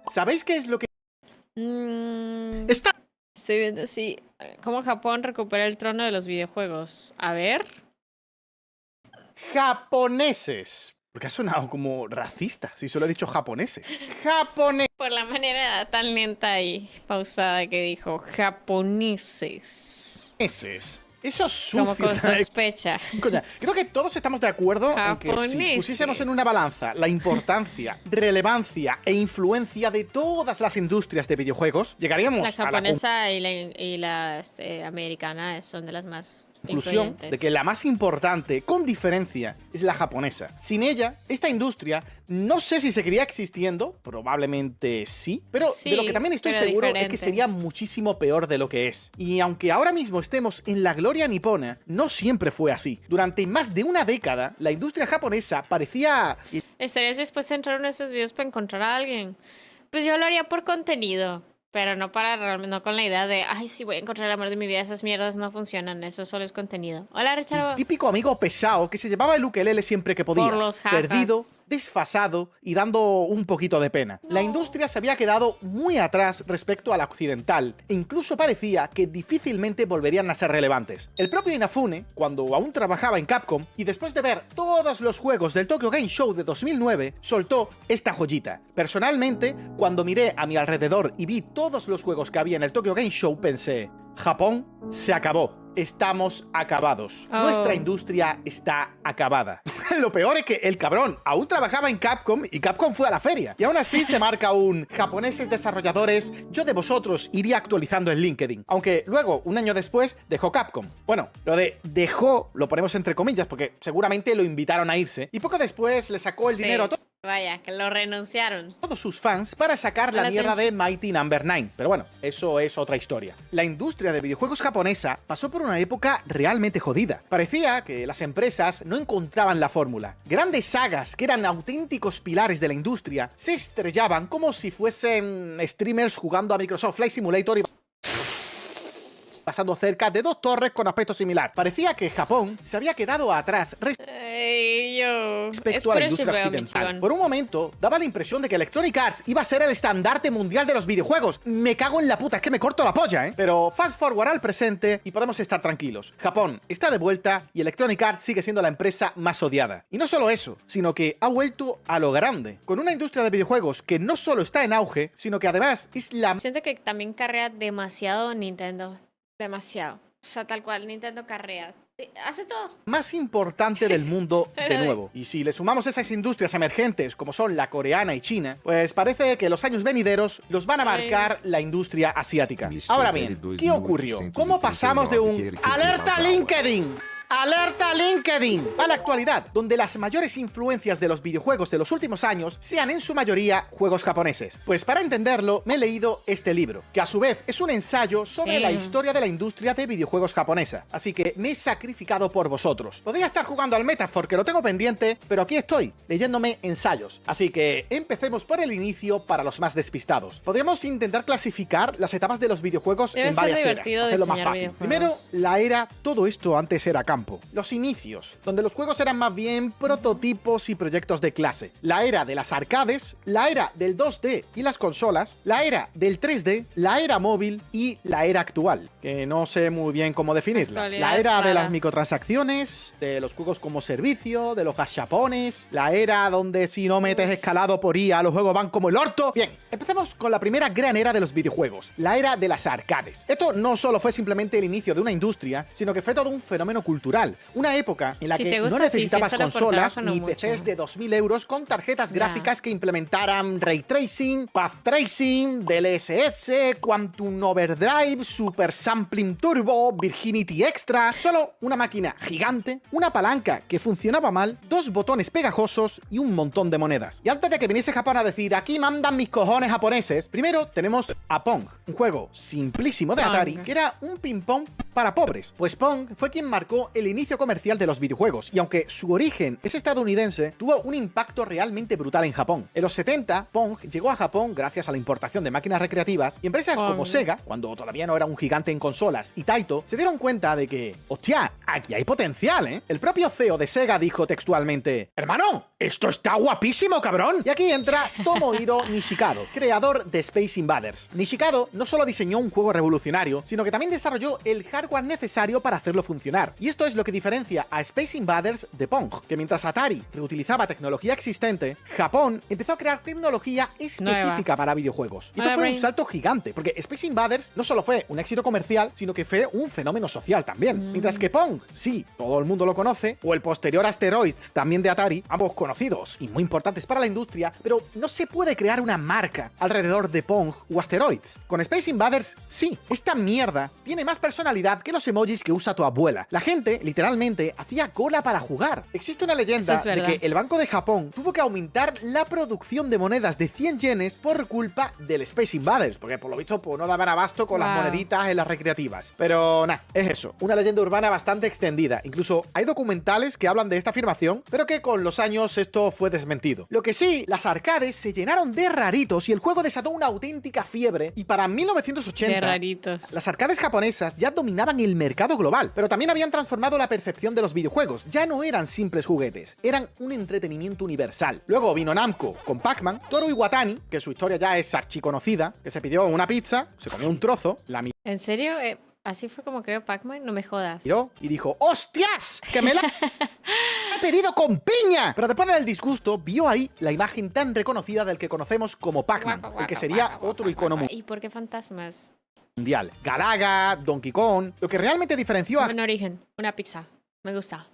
¿Sabéis qué es lo que Mm, está estoy viendo si cómo Japón recupera el trono de los videojuegos. A ver. japoneses? Porque ha sonado como racista, si solo he dicho japoneses. Japoneses. Por la manera tan lenta y pausada que dijo japoneses. Esos Como con sucios. sospecha. Coña, creo que todos estamos de acuerdo en que si Japoneses. pusiésemos en una balanza la importancia, relevancia e influencia de todas las industrias de videojuegos, llegaríamos La a la japonesa y la americana son de las más conclusión influyentes. de que la más importante, con diferencia, es la japonesa. Sin ella, esta industria no sé si seguiría existiendo, probablemente sí, pero Sí, de lo que también estoy pero seguro es que diferente. sería muchísimo peor de lo que es. Y aunque ahora mismo estemos en la gloria nipona, no siempre fue así. Durante más de una década, la industria japonesa parecía... ¿Estarías dispuesto a entrar en esos videos para encontrar a alguien? Pues yo lo haría por contenido, pero no no con la idea de, ay, sí, voy a encontrar el amor de mi vida. Esas mierdas no funcionan, eso solo es contenido. Hola, el Richard. típico amigo pesado que se llevaba el ukelele siempre que podía, Por los jajas. perdido, desfasado y dando un poquito de pena. La industria se había quedado muy atrás respecto a la occidental e incluso parecía que difícilmente volverían a ser relevantes. El propio Inafune, cuando aún trabajaba en Capcom y después de ver todos los juegos del Tokyo Game Show de 2009, soltó esta joyita. Personalmente, cuando miré a mi alrededor y vi todos los juegos que había en el Tokyo Game Show, pensé, Japón se acabó. Estamos acabados. Oh. Nuestra industria está acabada. Lo peor es que el cabrón aún trabajaba en Capcom y Capcom fue a la feria. Y aún así se marca un japoneses desarrolladores, yo de vosotros iría actualizando en LinkedIn. Aunque luego, un año después, dejó Capcom. Bueno, lo de dejó lo ponemos entre comillas porque seguramente lo invitaron a irse. Y poco después le sacó el Sí. dinero a Vaya, que lo renunciaron. todos sus fans para sacar la La mierda de atención. Mighty Number 9. Pero bueno, eso es otra historia. La industria de videojuegos japonesa pasó por una época realmente jodida. Parecía que las empresas no encontraban la fórmula. Grandes sagas que eran auténticos pilares de la industria se estrellaban como si fuesen streamers jugando a Microsoft Flight Simulator y pasando cerca de dos torres con aspecto similar. Parecía que Japón se había quedado atrás Ey, yo. respecto a la industria occidental. Por un momento, daba la impresión de que Electronic Arts iba a ser el estandarte mundial de los videojuegos. Me cago en la puta, es que me corto la polla, ¿eh? Pero fast forward al presente y podemos estar tranquilos. Japón está de vuelta y Electronic Arts sigue siendo la empresa más odiada. Y no solo eso, sino que ha vuelto a lo grande, con una industria de videojuegos que no solo está en auge, sino que además es la Siento que también carrea demasiado Nintendo. Demasiado. O sea, tal cual, Nintendo carrea. Hace todo. más importante del mundo de nuevo. Y si le sumamos esas industrias emergentes como son la coreana y China, pues parece que los años venideros los van a marcar la industria asiática. Ahora bien, ¿qué ocurrió? ¿Cómo pasamos de un ¡Alerta LinkedIn! ¡Alerta LinkedIn! A la actualidad, donde las mayores influencias de los videojuegos de los últimos años sean en su mayoría juegos japoneses. Pues para entenderlo, me he leído este libro, que a su vez es un ensayo sobre la historia de la industria de videojuegos japonesa. Así que me he sacrificado por vosotros. Podría estar jugando al Metaphor, que lo tengo pendiente, pero aquí estoy, leyéndome ensayos. Así que empecemos por el inicio para los más despistados. Podríamos intentar clasificar las etapas de los videojuegos Debe en ser varias eras, divertido hacerlo más diseñar fácil. videojuegos. Primero, la era, todo esto antes era campo. Los inicios, donde los juegos eran más bien prototipos y proyectos de clase. La era de las arcades, la era del 2D y las consolas, la era del 3D, la era móvil y la era actual, que no sé muy bien cómo definirla. Actualidad La era es de rara. las microtransacciones, de los juegos como servicio, de los gachapones, la era donde si no metes escalado por IA los juegos van como el orto. Bien, empecemos con la primera gran era de los videojuegos, la era de las arcades. Esto no solo fue simplemente el inicio de una industria, sino que fue todo un fenómeno cultural. Una época en la Si que te no gusta, sí, necesitabas sí, solo por consolas trabajo, no ni mucho. PCs de 2000 euros con tarjetas Ya. gráficas que implementaran Ray Tracing, Path Tracing, DLSS, Quantum Overdrive, Super Sampling Turbo, Virginity Extra. Solo una máquina gigante, una palanca que funcionaba mal, dos botones pegajosos y un montón de monedas. Y antes de que viniese Japón a decir aquí mandan mis cojones japoneses, primero tenemos a Pong, un juego simplísimo de Pong. Atari que era un ping-pong para pobres. Pues Pong fue quien marcó el inicio comercial de los videojuegos, y aunque su origen es estadounidense, tuvo un impacto realmente brutal en Japón. En los 70, Pong llegó a Japón gracias a la importación de máquinas recreativas, y empresas como Sega, cuando todavía no era un gigante en consolas, y Taito, se dieron cuenta de que, hostia, aquí hay potencial, ¿eh? El propio CEO de Sega dijo textualmente: hermano, esto está guapísimo, cabrón. Y aquí entra Tomohiro Nishikado, creador de Space Invaders. Nishikado no solo diseñó un juego revolucionario, sino que también desarrolló el hardware necesario para hacerlo funcionar. Y esto es lo que diferencia a Space Invaders de Pong, que mientras Atari reutilizaba tecnología existente, Japón empezó a crear tecnología específica para videojuegos. Y esto fue un salto gigante, porque Space Invaders no solo fue un éxito comercial, sino que fue un fenómeno social también. Mientras que Pong, sí, todo el mundo lo conoce, o el posterior Asteroids, también de Atari, ambos conocidos y muy importantes para la industria, pero no se puede crear una marca alrededor de Pong o Asteroids. Con Space Invaders, sí, esta mierda tiene más personalidad que los emojis que usa tu abuela. La gente, literalmente, hacía cola para jugar. Existe una leyenda de que el Banco de Japón tuvo que aumentar la producción de monedas de 100 yenes por culpa del Space Invaders, porque por lo visto pues, no daban abasto con las moneditas en las recreativas. Pero nada, es eso, una leyenda urbana bastante extendida. Incluso hay documentales que hablan de esta afirmación, pero que con los años esto fue desmentido. Lo que sí, las arcades se llenaron de raritos y el juego desató una auténtica fiebre, y para 1980 las arcades japonesas ya dominaban el mercado global, pero también habían transformado la percepción de los videojuegos. Ya no eran simples juguetes, eran un entretenimiento universal. Luego vino Namco con Pac-Man, Toru Iwatani, que su historia ya es archiconocida, que se pidió una pizza, se comió un trozo, la ¿En serio? ¿Así fue como creó Pac-Man? No me jodas. miró y dijo: ¡hostias! ¡Que me la he pedido con piña! Pero después del disgusto, vio ahí la imagen tan reconocida del que conocemos como Pac-Man, el que sería otro icono ¿Y por qué fantasmas? mundial. Galaga, Donkey Kong. Lo que realmente diferenció a Un origen, una pizza. Me gusta.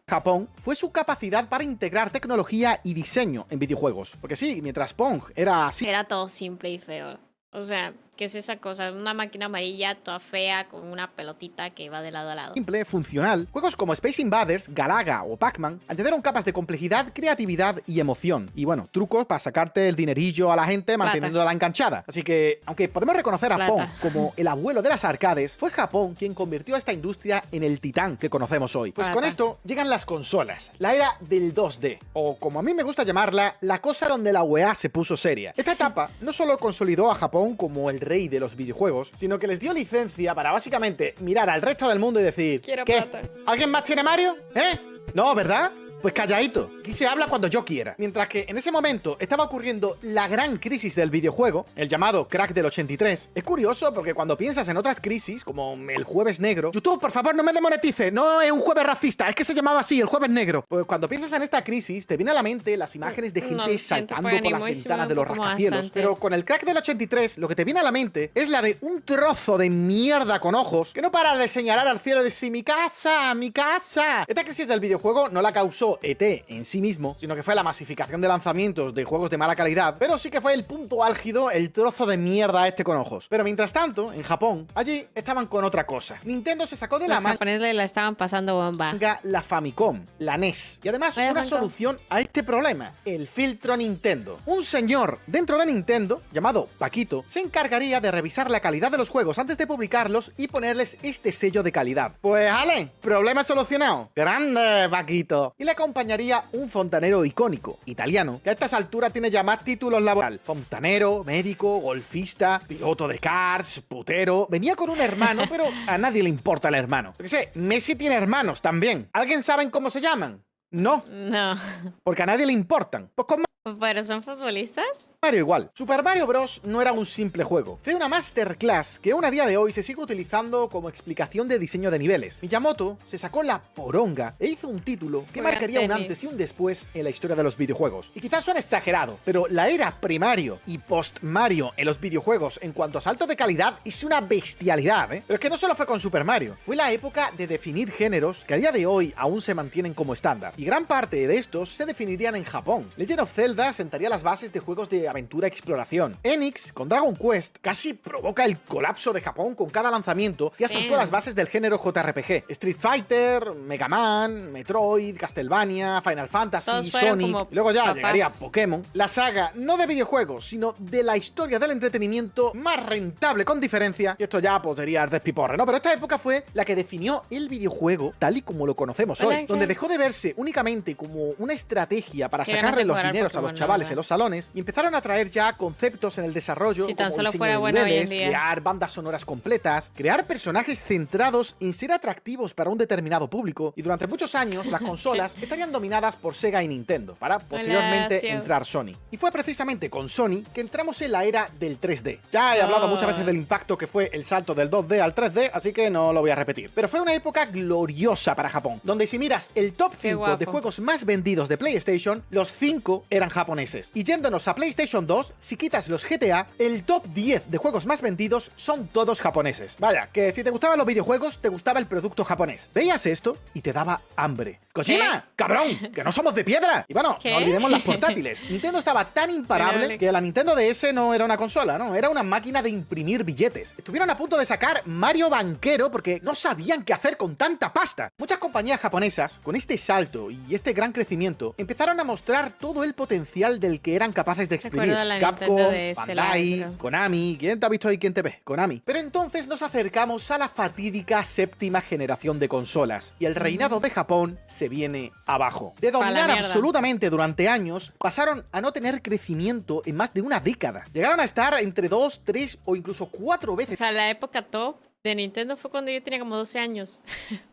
Japón fue su capacidad para integrar tecnología y diseño en videojuegos. Porque sí, mientras Pong era así, Era todo simple y feo. O sea, ¿qué es esa cosa? Una máquina amarilla toda fea con una pelotita que va de lado a lado. simple, funcional, juegos como Space Invaders, Galaga o Pac-Man añadieron capas de complejidad, creatividad y emoción. Y bueno, trucos para sacarte el dinerillo a la gente manteniéndola enganchada. Así que, aunque podemos reconocer a Pong como el abuelo de las arcades, fue Japón quien convirtió a esta industria en el titán que conocemos hoy. Pues con esto llegan las consolas, la era del 2D, o como a mí me gusta llamarla, la cosa donde la UEA se puso seria. Esta etapa no solo consolidó a Japón como el rey de los videojuegos, sino que les dio licencia para básicamente mirar al resto del mundo y decir: Quiero ¿qué? plata. ¿Alguien más tiene Mario? ¿Eh? No, ¿verdad? Pues calladito, aquí se habla cuando yo quiera. Mientras que en ese momento estaba ocurriendo la gran crisis del videojuego, el llamado crack del 83. Es curioso porque cuando piensas en otras crisis, como el Jueves Negro... YouTube, por favor, no me demonetice, no es un jueves racista, es que se llamaba así, el Jueves Negro. Pues cuando piensas en esta crisis, te viene a la mente las imágenes de gente saltando por las ventanas de los rascacielos. Pero con el crack del 83, lo que te viene a la mente es la de un trozo de mierda con ojos que no para de señalar al cielo y decir: ¡mi casa, mi casa! Esta crisis del videojuego no la causó ET en sí mismo, sino que fue la masificación de lanzamientos de juegos de mala calidad, pero sí que fue el punto álgido, el trozo de mierda este con ojos. Pero mientras tanto, en Japón, allí estaban con otra cosa. Nintendo se sacó de la Los japoneses la estaban pasando bomba. manga la Famicom, la NES. Y además, una solución a este problema: el filtro Nintendo. Un señor dentro de Nintendo, llamado Paquito, se encargaría de revisar la calidad de los juegos antes de publicarlos y ponerles este sello de calidad. Pues, Ale, problema solucionado. Grande, Paquito. Y le acompañaría un fontanero icónico, italiano, que a estas alturas tiene ya más títulos laborales. Fontanero, médico, golfista, piloto de karts, putero. Venía con un hermano, pero a nadie le importa el hermano. Yo qué sé, Messi tiene hermanos también. ¿Alguien sabe cómo se llaman? No, No. porque a nadie le importan. Pues con ¿Pero son futbolistas? Mario igual. Super Mario Bros. No era un simple juego. Fue una masterclass que aún a día de hoy se sigue utilizando como explicación de diseño de niveles. Miyamoto se sacó la poronga e hizo un título que marcaría un antes y un después en la historia de los videojuegos. Y quizás suene exagerado, pero la era pre-Mario y post-Mario en los videojuegos en cuanto a salto de calidad es una bestialidad, ¿eh? Pero es que no solo fue con Super Mario. Fue la época de definir géneros que a día de hoy aún se mantienen como estándar. Y gran parte de estos se definirían en Japón. Legend of Zelda sentaría las bases de juegos de aventura y exploración. Enix, con Dragon Quest, casi provoca el colapso de Japón con cada lanzamiento y asentó las bases del género JRPG. Street Fighter, Mega Man, Metroid, Castlevania, Final Fantasy, Sonic, y luego ya llegaría Pokémon. La saga, no de videojuegos, sino de la historia del entretenimiento más rentable con diferencia, y esto ya podría despiporre, ¿no? Pero esta época fue la que definió el videojuego tal y como lo conocemos hoy, donde dejó de verse únicamente como una estrategia para sacarle los dineros a los chavales en los salones y empezaron a traer ya conceptos en el desarrollo, como diseño de niveles, crear bandas sonoras completas, crear personajes centrados en ser atractivos para un determinado público, y durante muchos años las consolas estarían dominadas por Sega y Nintendo, para posteriormente entrar Sony. Y fue precisamente con Sony que entramos en la era del 3D. Ya he hablado muchas veces del impacto que fue el salto del 2D al 3D, así que no lo voy a repetir. Pero fue una época gloriosa para Japón, donde si miras el top 5 de juegos más vendidos de PlayStation, los 5 eran japoneses. Y yéndonos a PlayStation 2, si quitas los GTA, el top 10 de juegos más vendidos son todos japoneses. Vaya, que si te gustaban los videojuegos, te gustaba el producto japonés. Veías esto y te daba hambre. ¡Kojima! ¡Cabrón! ¡Que no somos de piedra! Y bueno, no olvidemos las portátiles. Nintendo estaba tan imparable que la Nintendo DS no era una consola, ¿no? Era una máquina de imprimir billetes. Estuvieron a punto de sacar Mario Banquero porque no sabían qué hacer con tanta pasta. Muchas compañías japonesas, con este salto y este gran crecimiento, empezaron a mostrar todo el potencial del que eran capaces de exprimir. Capcom, Bandai, Konami. ¿Quién te ha visto ahí? ¿Quién te ve? Konami. Pero entonces nos acercamos a la fatídica séptima generación de consolas y el reinado de Japón se viene abajo. De dominar absolutamente durante años, pasaron a no tener crecimiento en más de una década. Llegaron a estar entre 2, 3 o incluso 4 veces. O sea, la época top de Nintendo fue cuando yo tenía como 12 años.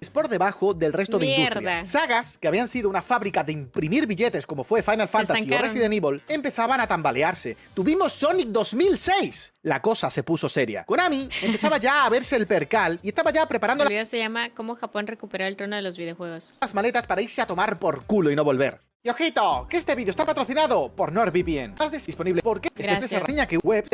Es por debajo del resto de industrias. Sagas que habían sido una fábrica de imprimir billetes como fue Final Fantasy o Resident Evil empezaban a tambalearse. Tuvimos Sonic 2006. La cosa se puso seria. Konami empezaba ya a verse el percal y estaba ya preparando... El video se llama ¿Cómo Japón recuperó el trono de los videojuegos? Las maletas para irse a tomar por culo y no volver. Y ojito, que este vídeo está patrocinado por NordVPN. Estás disponible porque después de esa reseña que web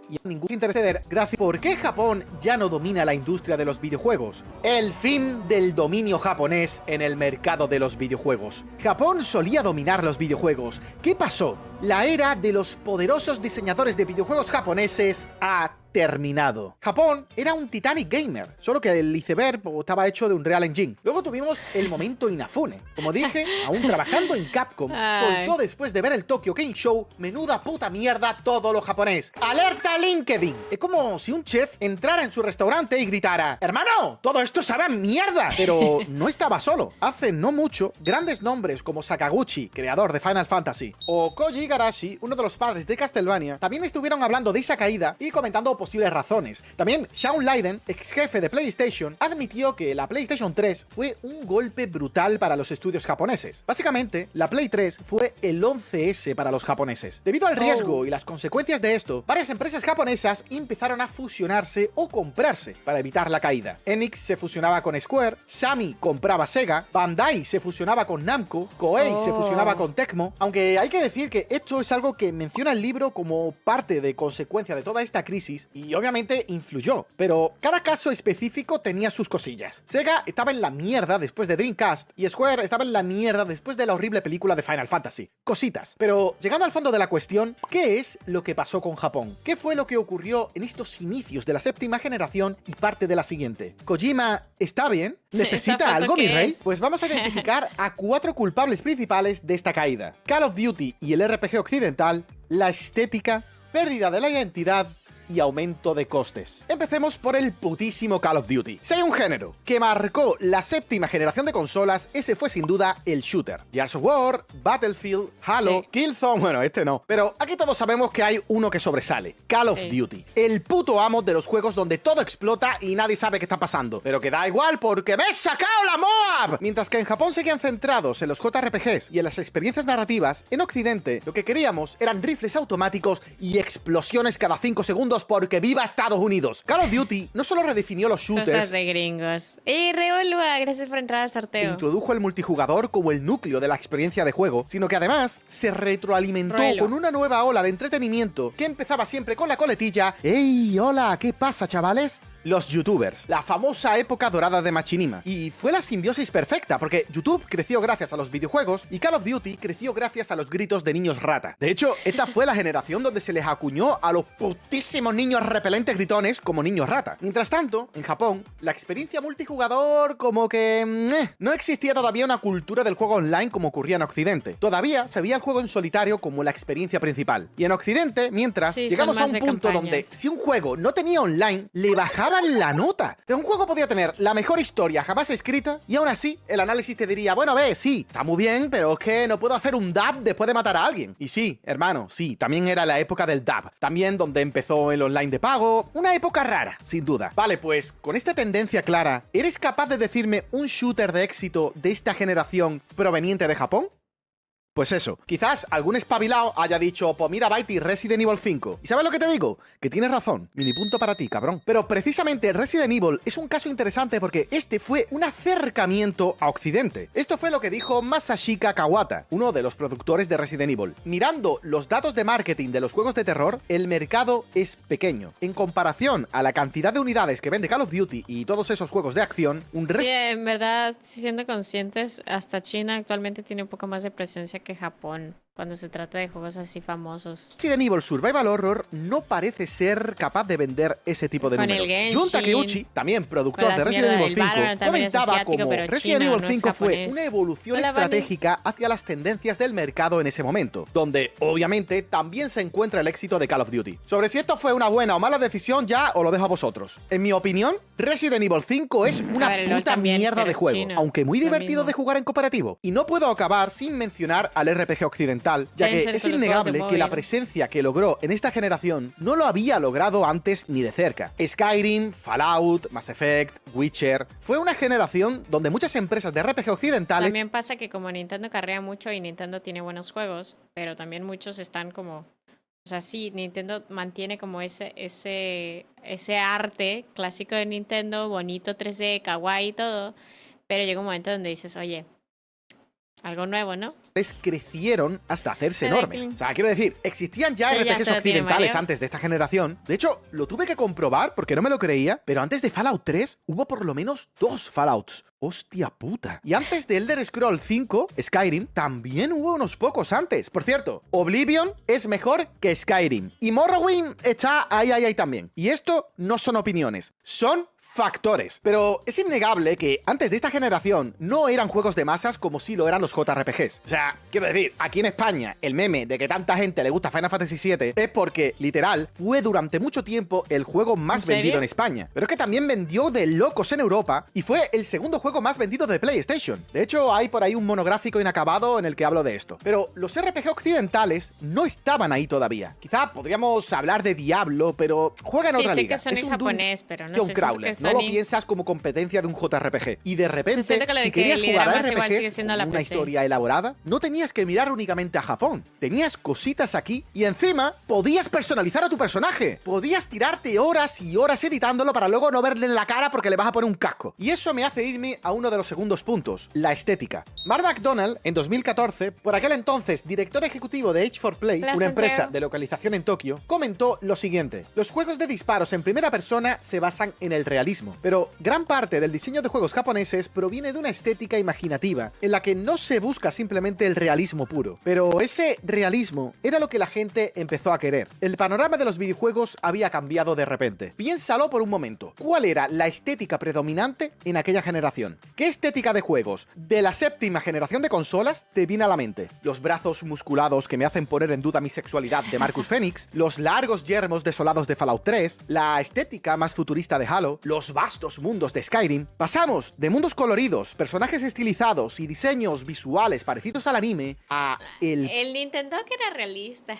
y ningún interceder, gracias. ¿Por qué Japón ya no domina la industria de los videojuegos? El fin del dominio japonés en el mercado de los videojuegos. Japón solía dominar los videojuegos. ¿Qué pasó? La era de los poderosos diseñadores de videojuegos japoneses ha terminado. Japón era un Titanic gamer, solo que el iceberg estaba hecho de Unreal Engine. Luego tuvimos el momento Inafune. Como dije, aún trabajando en Capcom, soltó después de ver el Tokyo Game Show, menuda puta mierda todo lo japonés. ¡Alerta LinkedIn! Es como si un chef entrara en su restaurante y gritara: ¡Hermano! ¡Todo esto sabe a mierda! Pero no estaba solo. Hace no mucho, grandes nombres como Sakaguchi, creador de Final Fantasy, o Koji Igarashi, uno de los padres de Castlevania, también estuvieron hablando de esa caída y comentando posibles razones. También Shawn Layden, ex jefe de PlayStation, admitió que la PlayStation 3 fue un golpe brutal para los estudios japoneses. Básicamente, la Play 3 fue el 11S para los japoneses. Debido al riesgo y las consecuencias de esto, varias empresas japonesas empezaron a fusionarse o comprarse para evitar la caída. Enix se fusionaba con Square, Samy compraba Sega, Bandai se fusionaba con Namco, Koei se fusionaba con Tecmo, aunque hay que decir que esto es algo que menciona el libro como parte de consecuencia de toda esta crisis y obviamente influyó, pero cada caso específico tenía sus cosillas. Sega estaba en la mierda después de Dreamcast y Square estaba en la mierda después de la horrible película de Final Fantasy. Cositas. Pero llegando al fondo de la cuestión, ¿qué es lo que pasó con Japón? ¿Qué fue lo que ocurrió en estos inicios de la séptima generación y parte de la siguiente? ¿Kojima está bien? ¿Necesita algo, mi rey? Pues vamos a identificar a 4 culpables principales de esta caída: Call of Duty y el RPG occidental, la estética, pérdida de la identidad y aumento de costes. Empecemos por el putísimo Call of Duty. Si hay un género que marcó la séptima generación de consolas, ese fue sin duda el shooter. Gears of War, Battlefield, Halo, Killzone, bueno, este no. Pero aquí todos sabemos que hay uno que sobresale: Call of Duty. El puto amo de los juegos donde todo explota y nadie sabe qué está pasando. Pero que da igual porque me he sacado la MOAB. Mientras que en Japón seguían centrados en los JRPGs y en las experiencias narrativas, en Occidente lo que queríamos eran rifles automáticos y explosiones cada 5 segundos porque viva Estados Unidos. Call of Duty no solo redefinió los shooters... Cosas de gringos. Revolva, gracias por entrar al sorteo. Introdujo el multijugador como el núcleo de la experiencia de juego, sino que además se retroalimentó con una nueva ola de entretenimiento que empezaba siempre con la coletilla: ¡Ey, hola! ¿Qué pasa, chavales? los youtubers, la famosa época dorada de Machinima. Y fue la simbiosis perfecta, porque YouTube creció gracias a los videojuegos y Call of Duty creció gracias a los gritos de niños rata. De hecho, esta fue la generación donde se les acuñó a los putísimos niños repelentes gritones como niños rata. Mientras tanto, en Japón, la experiencia multijugador como que... no existía todavía una cultura del juego online como ocurría en Occidente. Todavía se veía el juego en solitario como la experiencia principal. Y en Occidente, mientras, llegamos a un punto donde si un juego no tenía online, le bajaban la nota. Un juego podía tener la mejor historia jamás escrita y aún así el análisis te diría, bueno, sí, está muy bien, pero es que no puedo hacer un dab después de matar a alguien. Y sí, hermano, sí, también era la época del dab. También donde empezó el online de pago. Una época rara, sin duda. Vale, pues, con esta tendencia clara, ¿eres capaz de decirme un shooter de éxito de esta generación proveniente de Japón? Pues eso, quizás algún espabilado haya dicho, pues mira, Baiti, Resident Evil 5. ¿Y sabes lo que te digo? Que tienes razón. Mini punto para ti, cabrón. Pero precisamente Resident Evil es un caso interesante porque este fue un acercamiento a Occidente. Esto fue lo que dijo Masashika Kawata, uno de los productores de Resident Evil. Mirando los datos de marketing de los juegos de terror, el mercado es pequeño. En comparación a la cantidad de unidades que vende Call of Duty y todos esos juegos de acción, Sí, en verdad, siendo conscientes, hasta China actualmente tiene un poco más de presencia que Japón cuando se trata de juegos así famosos. Resident Evil Survival Horror no parece ser capaz de vender ese tipo de números. Jun Takeuchi, también productor de Resident Evil 5, comentaba como Resident Evil 5 fue una evolución estratégica hacia las tendencias del mercado en ese momento, donde obviamente también se encuentra el éxito de Call of Duty. Sobre si esto fue una buena o mala decisión ya os lo dejo a vosotros. En mi opinión, Resident Evil 5 es una puta mierda de juego, aunque muy divertido de jugar en cooperativo. Y no puedo acabar sin mencionar al RPG occidental, ya que es innegable que la presencia que logró en esta generación no lo había logrado antes ni de cerca. Skyrim, Fallout, Mass Effect, Witcher... Fue una generación donde muchas empresas de RPG occidentales... También pasa que como Nintendo carrea mucho y Nintendo tiene buenos juegos, pero también muchos están como... O sea, sí, Nintendo mantiene como ese arte clásico de Nintendo, bonito, 3D, kawaii y todo, pero llega un momento donde dices, oye, algo nuevo, ¿no? Crecieron hasta hacerse enormes. O sea, quiero decir, existían ya RPGs occidentales antes de esta generación. De hecho, lo tuve que comprobar porque no me lo creía, pero antes de Fallout 3 hubo por lo menos 2 Fallouts. ¡Hostia puta! Y antes de Elder Scrolls 5, Skyrim, también hubo unos pocos antes. Por cierto, Oblivion es mejor que Skyrim. Y Morrowind está ahí también. Y esto no son opiniones, son factores. Pero es innegable que antes de esta generación no eran juegos de masas como sí lo eran los JRPGs. O sea, quiero decir, aquí en España el meme de que tanta gente le gusta Final Fantasy VII es porque, literal, fue durante mucho tiempo el juego más vendido en España. Pero es que también vendió de locos en Europa y fue el segundo juego más vendido de PlayStation. De hecho, hay por ahí un monográfico inacabado en el que hablo de esto. Pero los RPG occidentales no estaban ahí todavía. Quizá podríamos hablar de Diablo, pero juega en otra liga. Sí, sé que son en japonés, pero no sé si no lo piensas como competencia de un JRPG. Y de repente, si querías jugar a RPGs con una historia elaborada, no tenías que mirar únicamente a Japón. Tenías cositas aquí y encima podías personalizar a tu personaje. Podías tirarte horas y horas editándolo para luego no verle en la cara porque le vas a poner un casco. Y eso me hace irme a uno de los segundos puntos, la estética. Mark McDonald, en 2014, por aquel entonces director ejecutivo de H4Play, una empresa de localización en Tokio, comentó lo siguiente: los juegos de disparos en primera persona se basan en el realismo, pero gran parte del diseño de juegos japoneses proviene de una estética imaginativa, en la que no se busca simplemente el realismo puro, pero ese realismo era lo que la gente empezó a querer. El panorama de los videojuegos había cambiado de repente. Piénsalo por un momento. ¿Cuál era la estética predominante en aquella generación? ¿Qué estética de juegos de la séptima generación de consolas te viene a la mente? Los brazos musculados que me hacen poner en duda mi sexualidad de Marcus Phoenix, los largos yermos desolados de Fallout 3, la estética más futurista de Halo, los vastos mundos de Skyrim. Pasamos de mundos coloridos, personajes estilizados y diseños visuales parecidos al anime a el Nintendo que era realista.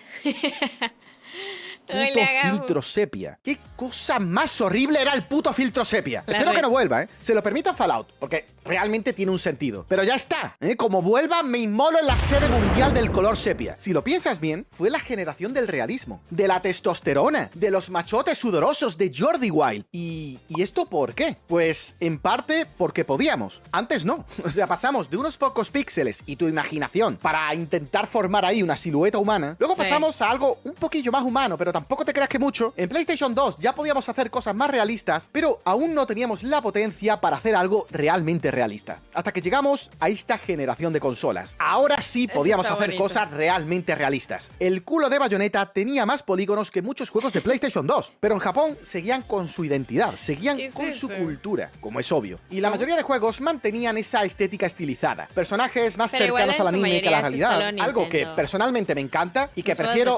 Puto filtro sepia. ¿Qué cosa más horrible era el puto filtro sepia? Espero que no vuelva, ¿eh? Se lo permito a Fallout, porque realmente tiene un sentido. Pero ya está, ¿eh? Como vuelva, me inmolo en la sede mundial del color sepia. Si lo piensas bien, fue la generación del realismo, de la testosterona, de los machotes sudorosos de Jordi Wild. ¿Y esto por qué? Pues, en parte, porque podíamos. Antes no. O sea, pasamos de unos pocos píxeles y tu imaginación para intentar formar ahí una silueta humana. Luego pasamos a algo un poquillo más humano, pero tampoco te creas que mucho. En PlayStation 2 ya podíamos hacer cosas más realistas, pero aún no teníamos la potencia para hacer algo realmente realista. Hasta que llegamos a esta generación de consolas. Ahora sí podíamos hacer cosas realmente realistas. El culo de Bayonetta tenía más polígonos que muchos juegos de PlayStation 2, pero en Japón seguían con su identidad, seguían con su cultura, como es obvio. Y la mayoría de juegos mantenían esa estética estilizada. Personajes más cercanos al anime que a la realidad, algo que personalmente me encanta y que prefiero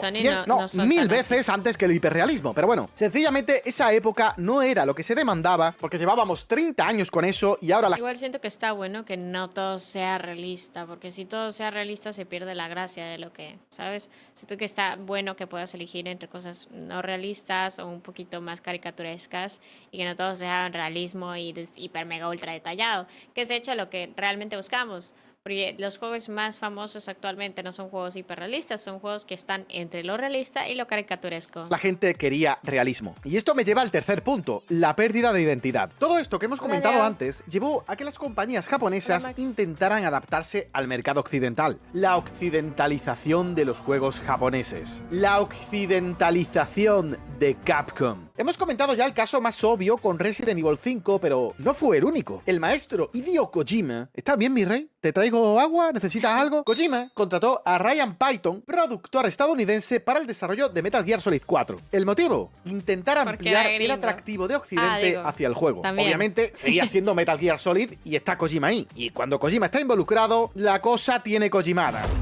mil veces antes que el hiperrealismo. Pero bueno, sencillamente esa época no era lo que se demandaba, porque llevábamos 30 años con eso y ahora Igual siento que está bueno que no todo sea realista, porque si todo sea realista se pierde la gracia de lo que, ¿sabes? Siento que está bueno que puedas elegir entre cosas no realistas o un poquito más caricaturescas y que no todo sea realismo y hiper mega ultra detallado, que es de hecho lo que realmente buscamos. Porque los juegos más famosos actualmente no son juegos hiperrealistas, son juegos que están entre lo realista y lo caricaturesco. La gente quería realismo. Y esto me lleva al tercer punto, la pérdida de identidad. Todo esto que hemos comentado antes llevó a que las compañías japonesas intentaran adaptarse al mercado occidental. La occidentalización de los juegos japoneses. La occidentalización de Capcom. Hemos comentado ya el caso más obvio con Resident Evil 5, pero no fue el único. El maestro Hideo Kojima... ¿Está bien, mi rey? ¿Te traigo agua? ¿Necesitas algo? Kojima contrató a Ryan Python, productor estadounidense, para el desarrollo de Metal Gear Solid 4. ¿El motivo? Intentar ampliar el atractivo de Occidente hacia el juego. También. Obviamente, seguía siendo Metal Gear Solid y está Kojima ahí. Y cuando Kojima está involucrado, la cosa tiene Kojimadas.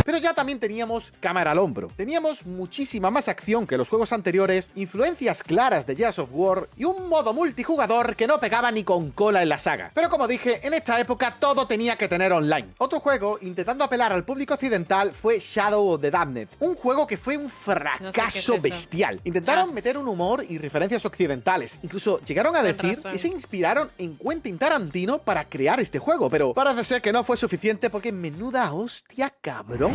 Pero ya también teníamos cámara al hombro. Teníamos muchísima más acción que los juegos anteriores, influencias claras de Gears of War y un modo multijugador que no pegaba ni con cola en la saga. Pero como dije, en esta época todo tenía que tener online. Otro juego intentando apelar al público occidental fue Shadow of the Damned, un juego que fue un fracaso bestial. Intentaron meter un humor y referencias occidentales, incluso llegaron a decir que se inspiraron en Quentin Tarantino para crear este juego, pero parece ser que no fue suficiente porque menuda hostia, cabrón.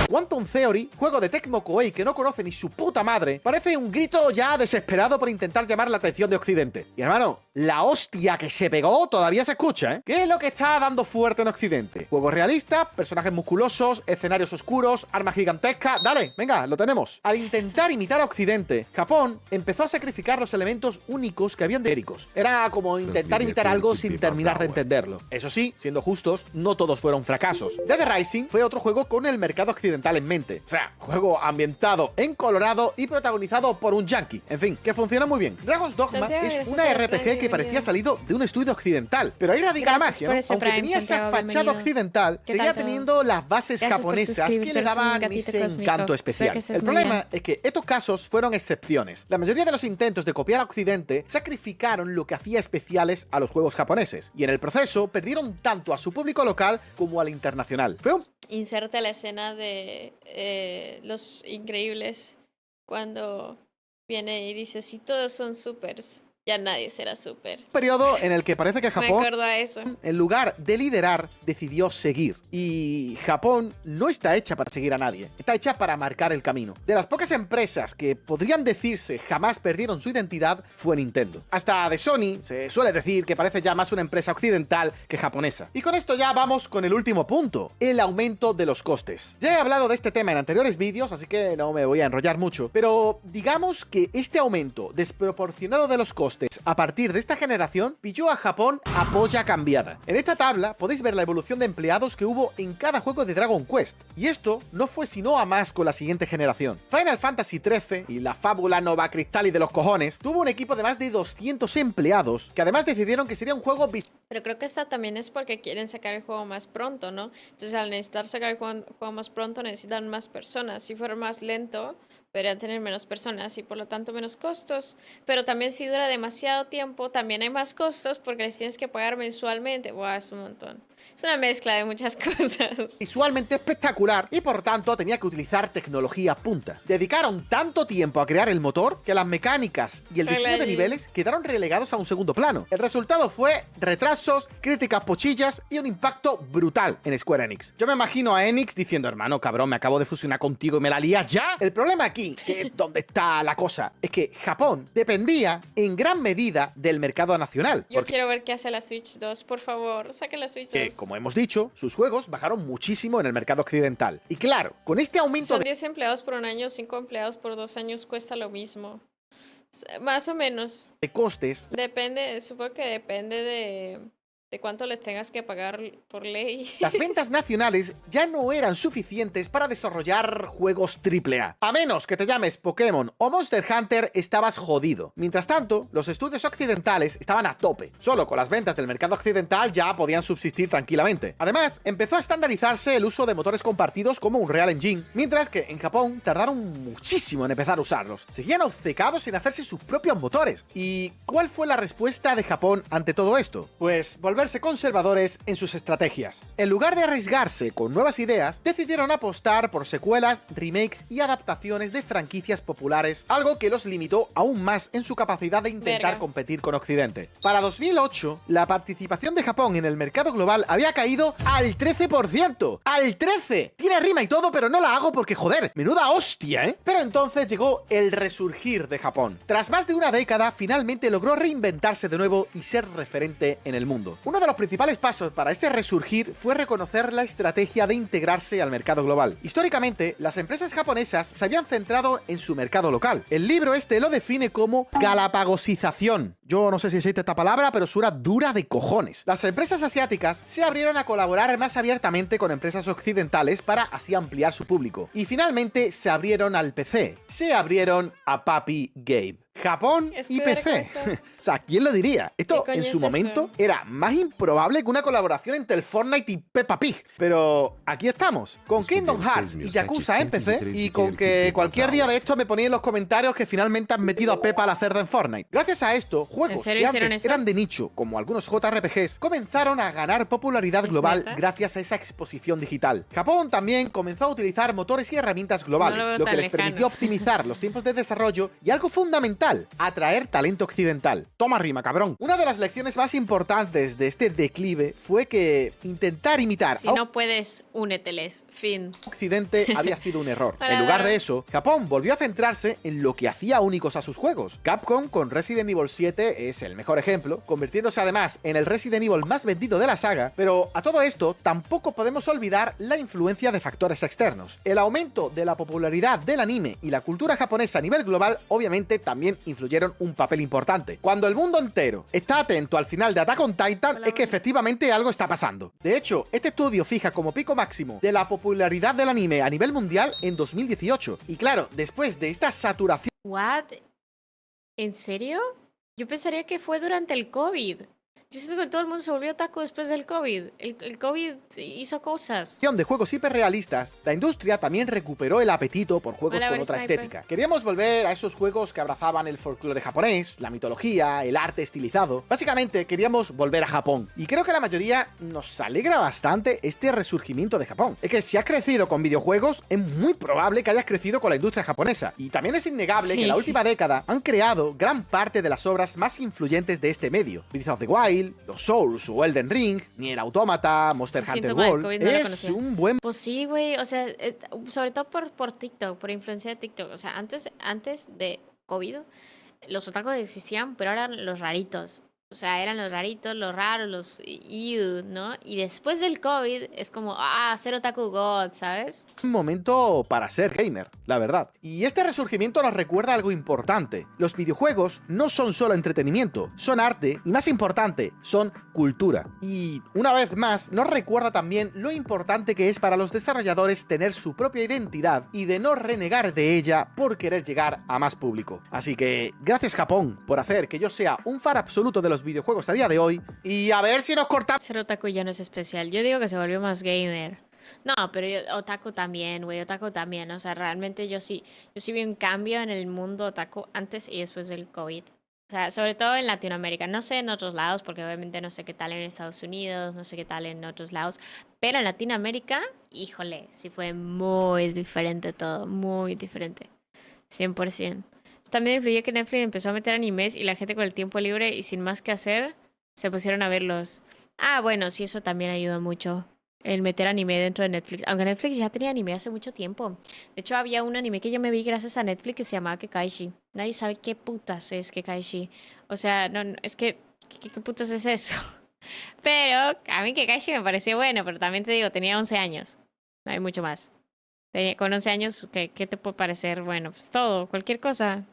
Quantum Theory, juego de Tecmo Koei que no conoce ni su puta madre, parece un grito ya desesperado por intentar llamar la atención de Occidente. Y hermano, la hostia que se pegó todavía se escucha, ¿eh? ¿Qué es lo que está dando fuerte en Occidente? Juegos realistas, personajes musculosos, escenarios oscuros, armas gigantescas... Dale, venga, lo tenemos. Al intentar imitar a Occidente, Japón empezó a sacrificar los elementos únicos que habían de Éricos. Era como intentar imitar algo sin terminar de entenderlo. Eso sí, siendo justos, no todos fueron fracasos. Dead Rising fue otro juego con el mercado occidental en mente. O sea, juego ambientado en Colorado y protagonizado por un yankee. En fin, que funciona muy bien. Dragon's Dogma es una RPG que parecía salido de un estudio occidental. Pero ahí radica la magia, ¿no? Aunque tenía esa fachada occidental, seguía teniendo las bases japonesas que le daban ese encanto especial. El problema es que estos casos fueron excepciones. La mayoría de los intentos de copiar a Occidente sacrificaron lo que hacía especiales a los juegos japoneses. Y en el proceso perdieron tanto a su público local como al internacional. Fue un... Inserta la escena de Los Increíbles cuando viene y dice: si todos son supers, ya nadie será súper. Periodo en el que parece que Japón, me acuerdo a eso, en lugar de liderar, decidió seguir. Y Japón no está hecha para seguir a nadie, está hecha para marcar el camino. De las pocas empresas que podrían decirse jamás perdieron su identidad, fue Nintendo. Hasta de Sony se suele decir que parece ya más una empresa occidental que japonesa. Y con esto ya vamos con el último punto, el aumento de los costes. Ya he hablado de este tema en anteriores vídeos, así que no me voy a enrollar mucho, pero digamos que este aumento desproporcionado de los costes a partir de esta generación pilló a Japón a polla cambiada. En esta tabla podéis ver la evolución de empleados que hubo en cada juego de Dragon Quest, y esto no fue sino a más con la siguiente generación. Final Fantasy XIII y la fábula Nova Crystal y de los cojones tuvo un equipo de más de 200 empleados que además decidieron que sería un juego... Pero creo que esta también es porque quieren sacar el juego más pronto, ¿no? Entonces al necesitar sacar el juego más pronto necesitan más personas. Si fuera más lento, podrían tener menos personas y por lo tanto menos costos. Pero también si dura demasiado tiempo, también hay más costos porque les tienes que pagar mensualmente. Buah, es un montón. Es una mezcla de muchas cosas. Visualmente espectacular y por tanto tenía que utilizar tecnología punta. Dedicaron tanto tiempo a crear el motor que las mecánicas y el diseño de niveles quedaron relegados a un segundo plano. El resultado fue retrasos, críticas pochillas y un impacto brutal en Square Enix. Yo me imagino a Enix diciendo: hermano, cabrón, me acabo de fusionar contigo y me la lías ya. El problema aquí, que es donde está la cosa, es que Japón dependía en gran medida del mercado nacional. Yo quiero ver qué hace la Switch 2, por favor, saquen la Switch 2. como hemos dicho, sus juegos bajaron muchísimo en el mercado occidental. Y claro, con este aumento Son 10 empleados por un año, 5 empleados por 2 años, cuesta lo mismo. Más o menos. de costes, Depende, supongo que depende de cuánto les tengas que pagar por ley. las ventas nacionales ya no eran suficientes para desarrollar juegos AAA. A menos que te llames Pokémon o Monster Hunter, estabas jodido. Mientras tanto, los estudios occidentales estaban a tope. Solo con las ventas del mercado occidental ya podían subsistir tranquilamente. Además, empezó a estandarizarse el uso de motores compartidos como Unreal Engine, mientras que en Japón tardaron muchísimo en empezar a usarlos. Seguían obcecados en hacerse sus propios motores. ¿Y cuál fue la respuesta de Japón ante todo esto? Pues volverse conservadores en sus estrategias. En lugar de arriesgarse con nuevas ideas, decidieron apostar por secuelas, remakes y adaptaciones de franquicias populares, algo que los limitó aún más en su capacidad de intentar competir con Occidente. Para 2008, la participación de Japón en el mercado global había caído al 13%. ¡Al 13! Tiene rima y todo, pero no la hago porque, joder, menuda hostia, ¿eh? Pero entonces llegó el resurgir de Japón. Tras más de una década, finalmente logró reinventarse de nuevo y ser referente en el mundo. Uno de los principales pasos para ese resurgir fue reconocer la estrategia de integrarse al mercado global. Históricamente, las empresas japonesas se habían centrado en su mercado local. El libro este lo define como galapagosización. Yo no sé si existe esta palabra, pero suena dura de cojones. Las empresas asiáticas se abrieron a colaborar más abiertamente con empresas occidentales para así ampliar su público. Y finalmente se abrieron al PC. Se abrieron a Papi Gabe. Japón y PC. O sea, ¿quién lo diría? Esto en su momento era más improbable que una colaboración entre el Fortnite y Peppa Pig. Pero aquí estamos, con Kingdom Hearts y Yakuza en PC, y con que cualquier día de esto me ponéis en los comentarios que finalmente han metido a Peppa a la cerda en Fortnite. Gracias a esto, juegos que antes eran de nicho, como algunos JRPGs, comenzaron a ganar popularidad global gracias a esa exposición digital. Japón también comenzó a utilizar motores y herramientas globales, lo que les permitió optimizar los tiempos de desarrollo y algo fundamental, atraer talento occidental. Toma rima, cabrón. Una de las lecciones más importantes de este declive fue que intentar imitar si no puedes, úneteles. Fin. Occidente había sido un error. En lugar de eso, Japón volvió a centrarse en lo que hacía únicos a sus juegos. Capcom con Resident Evil 7 es el mejor ejemplo, convirtiéndose además en el Resident Evil más vendido de la saga, pero a todo esto tampoco podemos olvidar la influencia de factores externos. El aumento de la popularidad del anime y la cultura japonesa a nivel global obviamente también influyeron un papel importante. Cuando el mundo entero está atento al final de Attack on Titan, es que efectivamente algo está pasando. De hecho, este estudio fija como pico máximo de la popularidad del anime a nivel mundial en 2018. Y claro, después de esta saturación... ¿What? ¿En serio? Yo pensaría que fue durante el COVID. Yo siento que todo el mundo se volvió otaku después del COVID. El COVID hizo cosas. De juegos hiperrealistas, la industria también recuperó el apetito por juegos con otra estética. Queríamos volver a esos juegos que abrazaban el folclore japonés, la mitología, el arte estilizado. Básicamente, queríamos volver a Japón. Y creo que a la mayoría nos alegra bastante este resurgimiento de Japón. Es que si has crecido con videojuegos, es muy probable que hayas crecido con la industria japonesa. Y también es innegable que en la última década han creado gran parte de las obras más influyentes de este medio. Breath of the Wild, los Souls o Elden Ring, Nier Automata, Monster Hunter World, es un buen... Pues sí, güey, o sea, sobre todo por TikTok, por influencia de TikTok. O sea, antes de COVID, los otakus existían, pero eran los raritos. O sea, eran los raritos, los raros, los ¿no? Y después del COVID es como, ser otaku god, ¿sabes? Un momento para ser gamer, la verdad. Y este resurgimiento nos recuerda algo importante. Los videojuegos no son solo entretenimiento, son arte y, más importante, son cultura. Y, una vez más, nos recuerda también lo importante que es para los desarrolladores tener su propia identidad y de no renegar de ella por querer llegar a más público. Así que, gracias Japón por hacer que yo sea un fan absoluto de los videojuegos a día de hoy, y a ver si nos cortamos. Ser otaku ya no es especial. Yo digo que se volvió más gamer. No, pero otaku también, güey, otaku también. O sea, realmente yo sí vi un cambio en el mundo otaku antes y después del COVID. O sea, sobre todo en Latinoamérica. No sé en otros lados, porque obviamente no sé qué tal en Estados Unidos, no sé qué tal en otros lados. Pero en Latinoamérica, híjole, sí fue muy diferente todo, muy diferente. 100%. También influyó que Netflix empezó a meter animes y la gente con el tiempo libre y sin más que hacer se pusieron a verlos. Bueno, sí, eso también ayudó mucho, el meter anime dentro de Netflix. Aunque Netflix ya tenía anime hace mucho tiempo. De hecho, había un anime que yo me vi gracias a Netflix que se llamaba Kekaishi. Nadie sabe qué putas es Kekaishi. O sea, no es que... ¿Qué putas es eso? Pero a mí Kakashi me pareció bueno, pero también te digo, tenía 11 años. No hay mucho más. Con 11 años, ¿qué te puede parecer? Bueno, pues todo, cualquier cosa.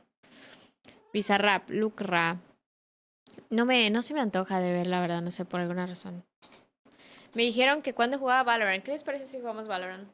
Bizarrap, Lucra. No se me antoja de ver, la verdad, no sé, por alguna razón. Me dijeron que cuando jugaba Valorant, ¿qué les parece si jugamos Valorant?